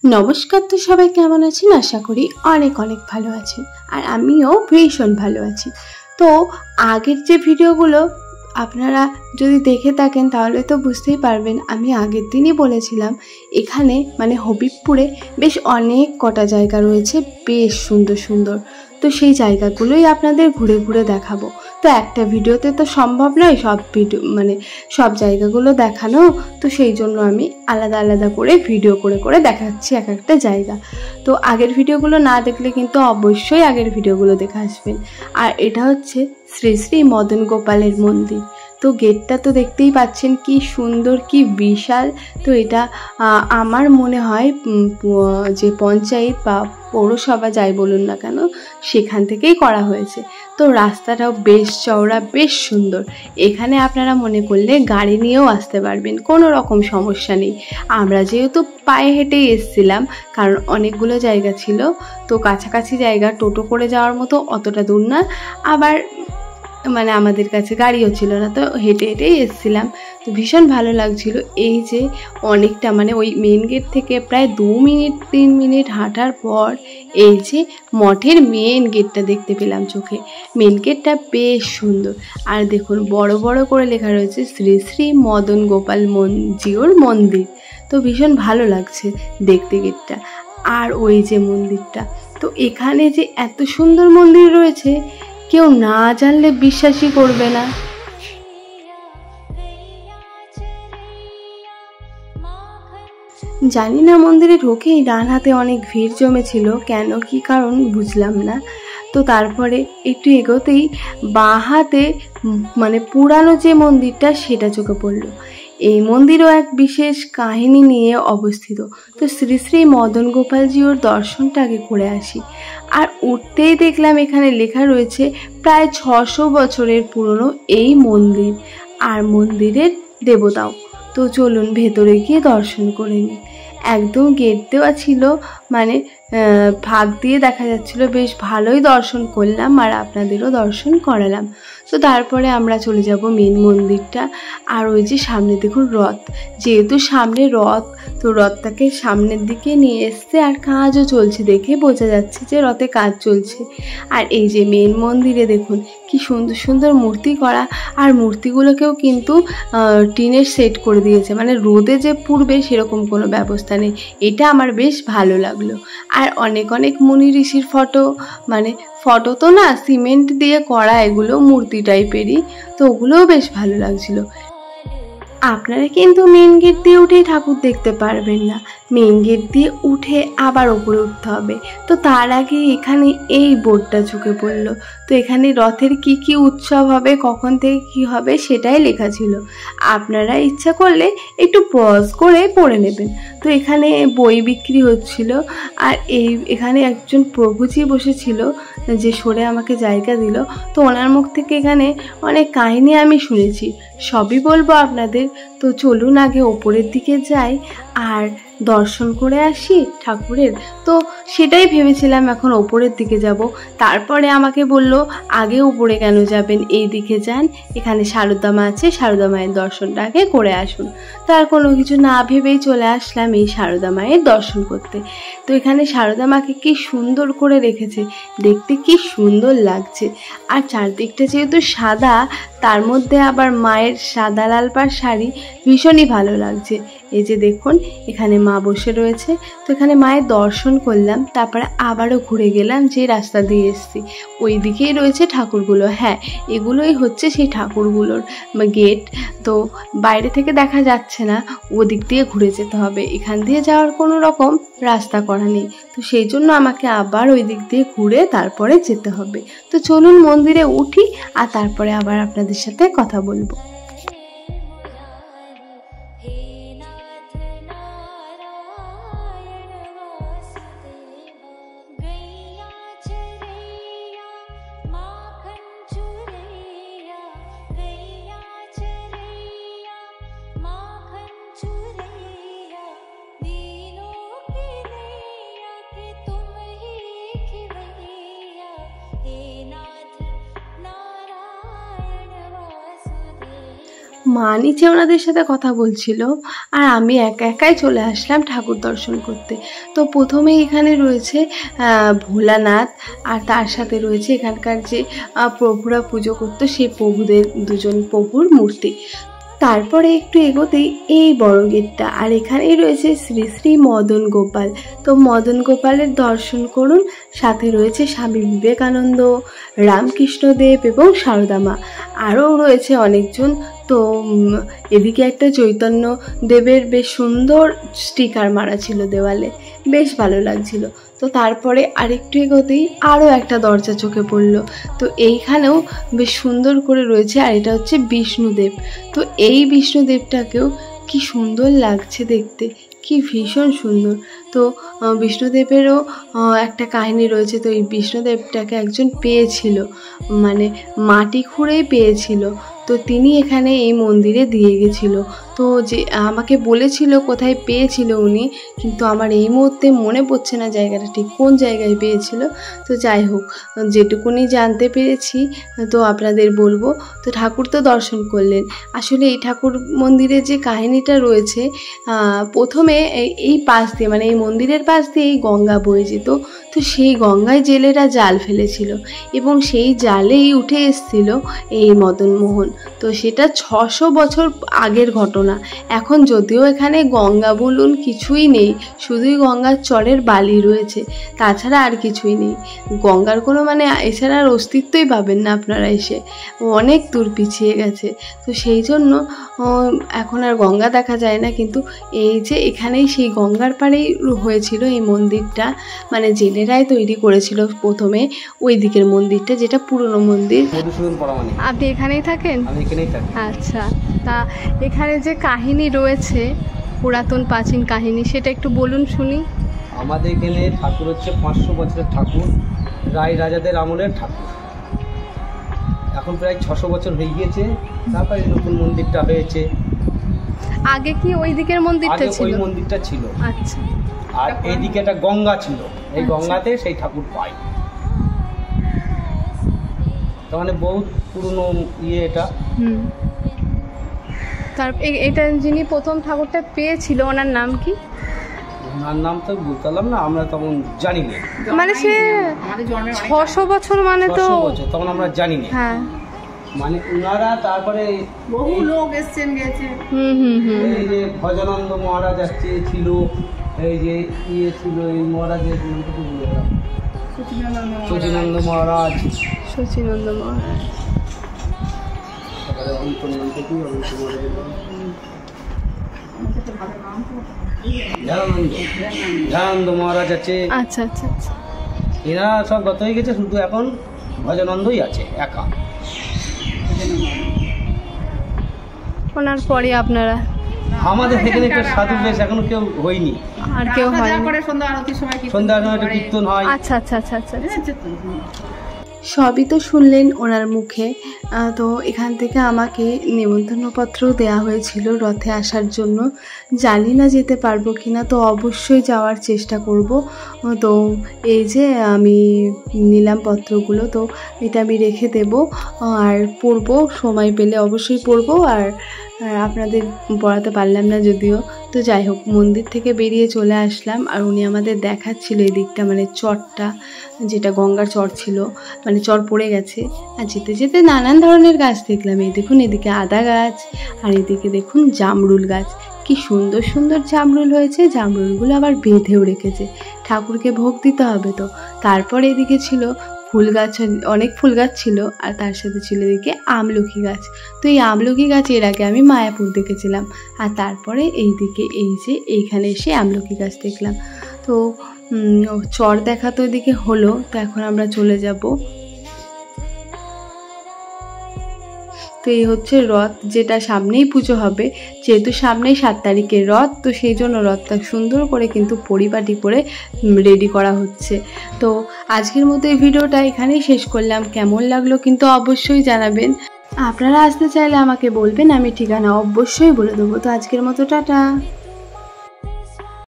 নমস্কার। তো সবাই কেমন আছেন? আশা করি অনেক অনেক ভালো আছেন, আর আমিও ভীষণ ভালো আছি। তো আগের যে ভিডিওগুলো আপনারা যদি দেখে থাকেন তাহলে তো বুঝতেই পারবেন, আমি আগের দিনই বলেছিলাম এখানে মানে হবিবপুরে বেশ অনেক কটা জায়গা রয়েছে, বেশ সুন্দর সুন্দর। তো সেই জায়গাগুলোই আপনাদের ঘুরে ঘুরে দেখাবো। তো একটা ভিডিওতে তো সম্ভব নয় সব ভিডিও মানে সব জায়গাগুলো দেখানো, তো সেই জন্য আমি আলাদা আলাদা করে ভিডিও করে করে দেখাচ্ছি এক একটা জায়গা। তো আগের ভিডিওগুলো না দেখলে কিন্তু অবশ্যই আগের ভিডিওগুলো দেখে আসবেন। আর এটা হচ্ছে শ্রী শ্রী মদন গোপালের মন্দির। তো গেটটা তো দেখতেই পাচ্ছেন কি সুন্দর, কি বিশাল। তো এটা আমার মনে হয় যে পঞ্চায়েত বা পৌরসভা যাই বলুন না কেন সেখান থেকেই করা হয়েছে। তো রাস্তাটাও বেশ চওড়া, বেশ সুন্দর। এখানে আপনারা মনে করলে গাড়ি নিয়েও আসতে পারবেন, কোনো রকম সমস্যা নেই। আমরা যেহেতু পায়ে হেঁটেই এসেছিলাম, কারণ অনেকগুলো জায়গা ছিল, তো কাছাকাছি জায়গা, টোটো করে যাওয়ার মতো অতটা দূর না, আবার মানে আমাদের কাছে গাড়িও ছিল না, তো হেঁটে হেঁটেই এসেছিলাম। তো ভীষণ ভালো লাগছিল। এই যে অনেকটা মানে ওই মেন গেট থেকে প্রায় 2-3 মিনিট হাঁটার পর এই যে মঠের মেন গেটটা দেখতে পেলাম চোখে। মেন গেটটা বেশ সুন্দর, আর দেখুন বড় বড় করে লেখা রয়েছে শ্রী শ্রী মদন গোপাল জিউর মন্দির। তো ভীষণ ভালো লাগছে দেখতে গেটটা, আর ওই যে মন্দিরটা। তো এখানে যে এত সুন্দর মন্দির রয়েছে কেউ না জানলে বিশ্বাসই করবে না। জানি না মন্দিরে ঢোকেই ডান হাতে অনেক ভিড় জমেছিল, কেন কি কারণ বুঝলাম না। তো তারপরে একটু এগোতেই বাঁ হাতে মানে পুরানো যে মন্দিরটা সেটা চোখে পড়লো। এই মন্দিরও এক বিশেষ কাহিনী নিয়ে অবস্থিত। তো শ্রী শ্রী মদন গোপালজিওর দর্শনটা আগে করে আসি। আর উঠতেই দেখলাম এখানে লেখা রয়েছে প্রায় 600 বছরের পুরনো এই মন্দির আর মন্দিরের দেবতাও। তো চলুন ভেতরে গিয়ে দর্শন করে নিই। একদম গেট দেওয়া ছিল, মানে ফাঁক দিয়ে দেখা যাচ্ছিল, বেশ ভালোই দর্শন করলাম আর আপনাদেরও দর্শন করালাম। তো তারপরে আমরা চলে যাব মেন মন্দিরটা। আর ওই যে সামনে দেখুন রথ, যেহেতু সামনে রথ, তো রথটাকে সামনের দিকে নিয়ে এসছে আর কাজও চলছে, দেখে বোঝা যাচ্ছে যে রথে কাজ চলছে। আর এই যে মেন মন্দিরে দেখুন কি সুন্দর সুন্দর মূর্তি করা, আর মূর্তিগুলোকেও কিন্তু টিনের সেট করে দিয়েছে, মানে রোদে যে পুড়বে সেরকম কোনো ব্যবস্থা নেই। এটা আমার বেশ ভালো লাগলো। আর অনেক অনেক মুনি ঋষির ফটো, মানে ফটো তো না, সিমেন্ট দিয়ে করা এগুলো মূর্তি টাইপেরই, তো ওগুলোও বেশ ভালো লাগছিল। আপনারা কিন্তু মেন গেট দিয়ে উঠেই ঠাকুর দেখতে পারবেন না, মেন গেট দিয়ে উঠে আবার ওপরে উঠতে হবে। তো তার আগে এখানে এই বোর্ডটা চোখে পড়লো। তো এখানে রথের কি কি উৎসব হবে, কখন থেকে কি হবে সেটাই লেখা ছিল। আপনারা ইচ্ছা করলে একটু পজ করে পড়ে নেবেন। তো এখানে বই বিক্রি হচ্ছিল, আর এখানে একজন প্রভুজি বসেছিল যে সরে আমাকে জায়গা দিল। তো ওনার মুখ থেকে এখানে অনেক কাহিনী আমি শুনেছি, সবই বলবো আপনাদের। তো চলুন আগে ওপরের দিকে যাই আর দর্শন করে আসি ঠাকুরের। তো সেটাই ভেবেছিলাম এখন ওপরের দিকে যাব। তারপরে আমাকে বলল আগে উপরে কেন যাবেন, এই দিকে যান, এখানে সারদা মা আছে, সারদা মায়ের দর্শনটা আগে করে আসুন। তার কোনো কিছু না ভেবেই চলে আসলাম এই সারদা মায়ের দর্শন করতে। তো এখানে সারদা মাকে কি সুন্দর করে রেখেছে, দেখতে কি সুন্দর লাগছে। আর চারদিকটা যেহেতু সাদা, তার মধ্যে আবার মায়ের সাদা লাল পাড় শাড়ি, ভীষণই ভালো লাগছে। এই যে দেখুন এখানে মা বসে রয়েছে। তো এখানে মায়ের দর্শন করলাম, তারপরে আবারও ঘুরে গেলাম যে রাস্তা দিয়ে এসেছি, ওই দিকেই রয়েছে ঠাকুরগুলো। হ্যাঁ, এগুলোই হচ্ছে সেই ঠাকুরগুলোর গেট। তো বাইরে থেকে দেখা যাচ্ছে না, ওদিক দিয়ে ঘুরে যেতে হবে, এখান দিয়ে যাওয়ার কোনো রকম রাস্তা করা নেই। তো সেই জন্য আমাকে আবার ওই দিক দিয়ে ঘুরে তারপরে যেতে হবে। তো চলুন মন্দিরে উঠি, আর তারপরে আবার আপনাদের সাথে কথা বলবো। মা নিচে ওনাদের সাথে কথা বলছিল, আর আমি একা একাই চলে আসলাম ঠাকুর দর্শন করতে। তো প্রথমেই এখানে রয়েছে ভোলানাথ, আর তার সাথে রয়েছে এখানকার যে প্রভুরা পুজো করতো সেই প্রভুদের, দুজন প্রভুর মূর্তি। তারপরে একটু এগোতেই এই বড় গেটটা, আর এখানেই রয়েছে শ্রী শ্রী মদন গোপাল। তো মদন গোপালের দর্শন করুন। সাথে রয়েছে স্বামী বিবেকানন্দ, রামকৃষ্ণদেব এবং সারদা মা, আরও রয়েছে অনেকজন। তো এদিকে একটা চৈতন্য দেবের বেশ সুন্দর স্টিকার মারা ছিল দেওয়ালে, বেশ ভালো লাগছিল। তো তারপরে আরেকটু এগোতেই আরও একটা দরজা চোখে পড়ল। তো এইখানেও বেশ সুন্দর করে রয়েছে, আর এটা হচ্ছে বিষ্ণুদেব। তো এই বিষ্ণুদেবটাকেও কি সুন্দর লাগছে দেখতে, কি ভীষণ সুন্দর। তো বিষ্ণুদেবেরও একটা কাহিনী রয়েছে। তো এই বিষ্ণুদেবটাকে একজন পেয়েছিল, মানে মাটি খুঁড়েই পেয়েছিল। তো তিনি এখানে এই মন্দিরে দিয়ে গেছিল। তো যে আমাকে বলেছিল কোথায় পেয়েছিল উনি, কিন্তু আমার এই মুহূর্তে মনে পড়ছে না জায়গাটা ঠিক কোন জায়গায় পেয়েছিল। তো যাই হোক, যেটুকুনি জানতে পেরেছি তো আপনাদের বলবো। তো ঠাকুর তো দর্শন করলেন। আসলে এই ঠাকুর মন্দিরে যে কাহিনীটা রয়েছে, প্রথমে এই পাশ দিয়ে, মানে এই মন্দিরের পাশ দিয়ে এই গঙ্গা বয়ে যেত। তো সেই গঙ্গায় জেলেরা জাল ফেলেছিল এবং সেই জালেই উঠে এসেছিল এই মদনমোহন। তো সেটা 600 বছর আগের ঘটনা। এখন যদিও এখানে গঙ্গা বলুন কিছুই নেই, শুধুই গঙ্গার চরের বালি রয়েছে, তাছাড়া আর কিছুই নেই। গঙ্গার কোনো মানে এছাড়া আর অস্তিত্বই পাবেন না আপনারা এসে, অনেক দূর পিছিয়ে গেছে। তো সেই জন্য এখন আর গঙ্গা দেখা যায় না। কিন্তু এই যে এখানেই সেই গঙ্গার পাড়েই হয়েছিল এই মন্দিরটা, মানে জেলেরাই তৈরি করেছিল প্রথমে ওই দিকের মন্দিরটা, যেটা পুরনো মন্দির। আপনি এখানেই থাকেন? আচ্ছা, তা এখানে যে কাহিনী রয়েছে, পুরাতন প্রাচীন কাহিনী, সেটা একটু বলুন শুনি। আমাদের এখানে ঠাকুর হচ্ছে 500 বছরের ঠাকুর, রায় রাজাদের আমলের ঠাকুর। এখন প্রায় 600 বছর হয়ে গিয়েছে। তারপরে নতুন মন্দিরটা হয়েছে। আগে কি ওই দিকের মন্দিরটা ছিল? ওই মন্দিরটা ছিল। আচ্ছা। আর এইদিকে একটা গঙ্গা ছিল, এই গঙ্গাতে সেই ঠাকুর পাই। তার মানে বহুত পুরনো এটা। তার এটা যিনি প্রথম ঠাকুরটা পেয়েছিল ওনার নাম কি? ওনার নাম তো বলতাম না, আমরা তখন জানি না। মানে সে 600 বছর, মানে তো তখন আমরা জানি না। হ্যাঁ, মানে ওনারা তারপরে বহু লোক এসেছেন গেছে। এই যে ভজনানন্দ মহারাজ আসছে ছিল, এই যে ছিল এই মহারাজের সচিনানন্দ মহারাজ। ধ্যানানন্দ মহারাজ আছে। আচ্ছা আচ্ছা আচ্ছা। এনারা সব গত হয়ে গেছে, শুধু এখন ভজনানন্দই আছে একা। ওনার পরে আপনারা? আমাদের এখানে একটা সাধু বেশ এখনো কেউ হয়নি, আর কেউ হয়নি। সন্ধ্যার সময় একটা কীর্তন হয়। আচ্ছা আচ্ছা আচ্ছা আচ্ছা। সবই তো শুনলেন ওনার মুখে। তো এখান থেকে আমাকে নিমন্ত্রণপত্র দেওয়া হয়েছিল রথে আসার জন্য। জানি না যেতে পারবো কি না, তো অবশ্যই যাওয়ার চেষ্টা করব। তো এই যে আমি নিলাম পত্রগুলো, তো এটা আমি রেখে দেব, আর পড়বো, সময় পেলে অবশ্যই পড়বো। আর আপনাদের পড়াতে পারলাম না যদিও। তো যাই হোক, মন্দির থেকে বেরিয়ে চলে আসলাম, আর উনি আমাদের দেখাচ্ছিল এই দিকটা, মানে চরটা, যেটা গঙ্গার চর ছিল, মানে চর পড়ে গেছে। আর যেতে যেতে নানান ধরনের গাছ দেখলাম। এই দেখুন, এদিকে আদা গাছ, আর এদিকে দেখুন জামরুল গাছ। কি সুন্দর সুন্দর জামরুল হয়েছে। জামরুলগুলো আবার বেঁধেও রেখেছে, ঠাকুরকে ভোগ দিতে হবে তো। তারপরে এদিকে ছিল ফুল গাছ, অনেক ফুল গাছ ছিল, আর তার সাথে ছিল এদিকে আমলকি গাছ। তো এই আমলকি গাছ এর আগে আমি মায়াপুর দেখেছিলাম, আর তারপরে এইদিকে এই যে এইখানে এসে আমলকি গাছ দেখলাম। তো চর দেখা তো এদিকে হলো। তো এখন আমরা চলে যাব। তো এই হচ্ছে রথ, যেটা সামনেই পুজো হবে, যেহেতু সামনেই 7 তারিখের রথ, তো সেই জন্য রথটা সুন্দর করে কিন্তু পরিপাটি করে রেডি করা হচ্ছে। তো আজকের মতো এই ভিডিওটা এখানেই শেষ করলাম। কেমন লাগলো কিন্তু অবশ্যই জানাবেন। আপনারা আসতে চাইলে আমাকে বলবেন, আমি ঠিকানা অবশ্যই বলে দেবো। তো আজকের মতো টাটা।